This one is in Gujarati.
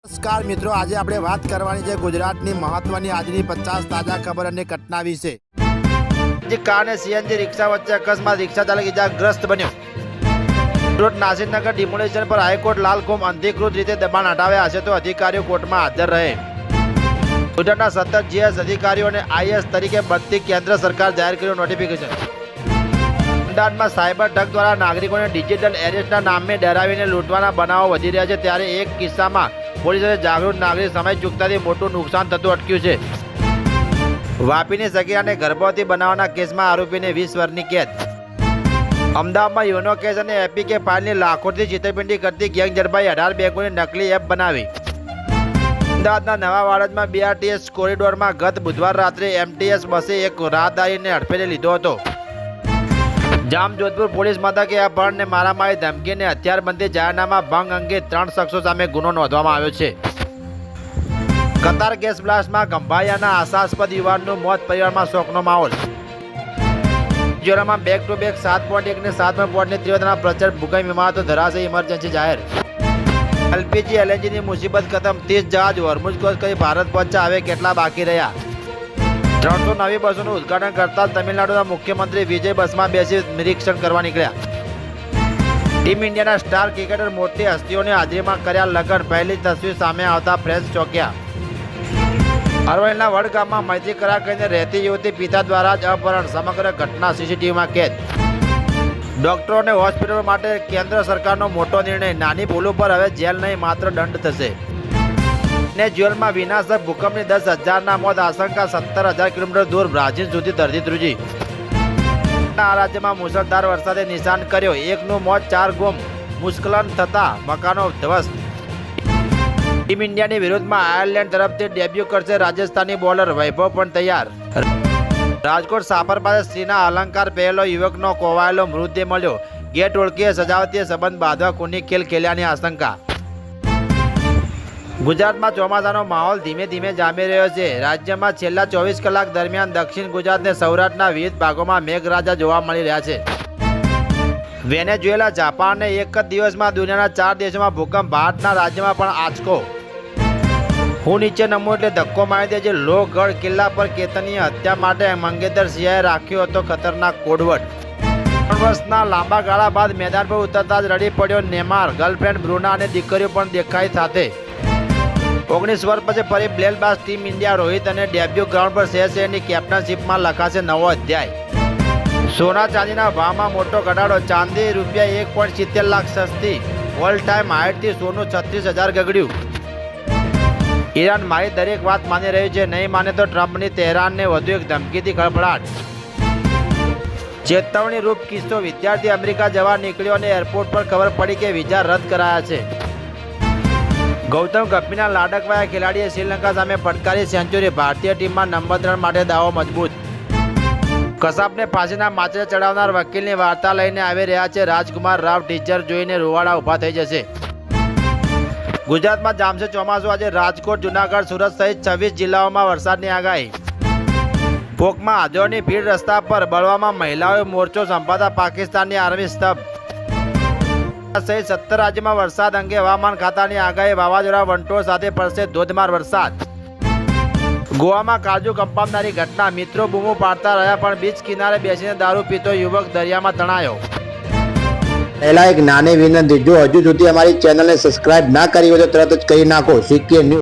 નમસ્કાર મિત્રો, આજે આપણે વાત કરવાની છે ગુજરાતની મહત્વની આજની 50 તાજા ખબર અને ઘટના વિશે. કાર અને સીએનજી રિક્ષા વચ્ચે અકસ્માત, રિક્ષા ચાલક ઇજાગ્રસ્ત બન્યો. રોડ નાસિરનગર ડિમોલિશન પર હાઈકોર્ટ લાલકોમ અનધિકૃત રીતે દબાણ હટાવ્યા હશે તો અધિકારીઓ કોર્ટમાં હાજર રહે. ગુજરાતના 17 જીએસ અધિકારીઓને આઈએસ તરીકે બઢતી કેન્દ્ર સરકાર જાહેર કર્યું નોટિફિકેશન. અમદાવાદમાં સાયબર ઠગ દ્વારા નાગરિકોને ડિજિટલ એરેસ્ટના નામે ડરાવીને લૂંટવાના બનાવો વધી રહ્યા છે, ત્યારે એક કિસ્સામાં પોલીસે જાગૃત નાગરિક સમય ચૂકતાથી મોટું નુકસાન થતું અટક્યું છે. વાપીની સગીરાને ગર્ભવતી બનાવવાના કેસમાં આરોપીને 20 વર્ષની કેદ. અમદાવાદમાં યોનો કેસ અને એપીકે ફાઇલની લાખોથી છેતરપિંડી કરતી ગેંગ ઝડપાઈ, 18 બેંકોની નકલી એપ બનાવી. અમદાવાદના નવા વાડજમાં બીઆરટીએસ કોરિડોરમાં ગત બુધવાર રાત્રે એમટીએસ બસે એક રાહદારીને હડફેટે લીધો હતો. જામજોધપુર પોલીસ મથકે અપહરણ ને મારામારી, ધમકી ને હથિયારબંધી જાહેરનામા ભંગ અંગે 3 શખ્સો સામે ગુનો નોંધવામાં આવ્યો છે. કતાર ગેસ બ્લાસ્ટમાં ગંભાયાના આશાસ્પદ યુવાનનું મોત, પરિવારમાં શોકનો માહોલ. મિઝોરમમાં બેક ટુ બેક 7.1 ને 7.5 તીવ્રતાના પ્રચંડ ભૂકંપ, ઇમારતો ધરાશે, ઇમરજન્સી જાહેર. એલપીજી એલએનજીની મુસીબત ખતમ, 30 જહાજ હોર્મુઝ ક્રોસ કરી ભારત પહોંચ્યા, હવે કેટલા બાકી રહ્યા? 300 નવી બસોનું ઉદઘાટન કરતા તમિલનાડુના મુખ્યમંત્રી વિજય બસમાં બેસી નિરીક્ષણ કરવા નીકળ્યા. ટીમ ઇન્ડિયાના સ્ટાર ક્રિકેટર મોટી હસ્તીઓની હાજરીમાં કર્યા લગ્ન, પહેલી તસવીર સામે આવતા ફ્રેન્સ ચોંક્યા. અરવલ્લીના વડગામમાં મૈત્રી કરાર કરીને રહેતી યુવતી પિતા દ્વારા જ અપહરણ, સમગ્ર ઘટના સીસીટીવીમાં કેદ. ડોક્ટરો અને હોસ્પિટલો માટે કેન્દ્ર સરકારનો મોટો નિર્ણય, નાની ભૂલો પર હવે જેલ નહીં માત્ર દંડ થશે. ને જ્વેલમાં વિનાશક ભૂકંપની 10,000ના મોત, આશંકા 17,000 કિલોમીટર દૂર બ્રાઝિલ સુધી ધરતી ધ્રુજી. આ રાજ્યમાં મુસળધાર વરસાદે નિશાન કર્યો, 1નું મોત, 4 ગુમ, ભૂસ્ખલન થતા મકાનો ધ્વસ્ત. ટીમ ઇન્ડિયાની વિરુદ્ધમાં આયર્લેન્ડ તરફથી ડેબ્યુ કરશે રાજસ્થાની બોલર વૈભવ પણ તૈયાર. રાજકોટ સાપર પાસે સ્ત્રીના અલંકાર પહેલો યુવકનો કોવાયેલો મૃતદેહ મળ્યો, ગેટ ઓળખીએ સજાવતીય સંબંધ બાંધવા ખૂની ખેલ ખેલ્યાની આશંકા. ગુજરાતમાં ચોમાસાનો માહોલ ધીમે ધીમે જામી રહ્યો છે. રાજ્યમાં છેલ્લા 24 કલાક દરમિયાન દક્ષિણ ગુજરાત અને સૌરાષ્ટ્રના વિવિધ ભાગોમાં મેઘરાજા જોવા મળી રહ્યા છે. વેનેઝુએલા, જાપાનને એક જ દિવસમાં દુનિયાના 4 દેશોમાં ભૂકંપ, ભારતના રાજ્યમાં પણ આંચકો. હું નીચે નમું એટલે ધક્કો મારી દે છે. લોહગઢ કિલ્લા પર કેતનની હત્યા માટે મંગેતર સિંહે રાખ્યો હતો ખતરનાક કોડવર્ડ. 3 વર્ષના લાંબા ગાળા બાદ મેદાન પર ઉતરતા જ રડી પડ્યો નેમાર, ગર્લફ્રેન્ડ બ્રુના અને દીકરીઓ પણ દેખાઈ સાથે. 19 વર્ષ પછી ફરી બ્લેલબાસ ટીમ ઇન્ડિયા, રોહિત અને ડેબ્યુ ગ્રાઉન્ડ પર શેરની કેપ્ટનશીપમાં લખાશે નવો અધ્યાય. સોના ચાંદીના ભાવમાં મોટો ઘટાડો, ચાંદી ₹1.70 લાખ સસ્તી, ઓલ ટાઈમ હાઈટથી સોનું 36,000 ગગડ્યું. ઈરાન મારી દરેક વાત માની રહ્યું છે, નહીં માને તો ટ્રમ્પની તહેરાનને વધુ એક ધમકીથી ખળભળાટ. ચેતવણી રૂપ કિસ્સો, વિદ્યાર્થી અમેરિકા જવા નીકળ્યો અને એરપોર્ટ પર ખબર પડી કે વિઝા રદ કરાયા છે. ગૌતમ ગંભીરના લાડકવાયા ખેલાડીએ શ્રીલંકા સામે ફટકારી સેન્ચુરી, ભારતીય ટીમમાં નંબર 3 માટે દાવો મજબૂત. કસાબને ફાંસીના માચડે ચડાવનાર વકીલની વાર્તા લઈને આવી રહ્યા છે રાજકુમાર રાવ, ટીચર જોઈને રૂવાડા ઊભા થઈ જશે. ગુજરાતમાં જામશે ચોમાસું, આજે રાજકોટ, જૂનાગઢ, સુરત સહિત 26 જિલ્લાઓમાં વરસાદની આગાહી. પોકમાં હાજરોની ભીડ, રસ્તા પર બળવામાં મહિલાઓએ મોરચો સંભાળતા પાકિસ્તાનની આર્મી સ્તબ્ધ. સહિત 17 રાજ્યમાં વરસાદ અંગે હવામાન ખાતાની આગાહી, વાવાઝોડા વંટોળ સાથે પડશે ધોધમાર વરસાદ. ગોવામાં કાજુ કંપાવનારી ઘટના, મિત્રો બૂમો પાડતા રહ્યા પણ બીચ કિનારે બેસીને દારૂ પીતો યુવક દરિયામાં તણાયો. પહેલા એક નાની વિનંતી, જો હજુ સુધી અમારી ચેનલને સબસ્ક્રાઇબ ના કરી હોય તો તરત જ કરી નાખો. CK news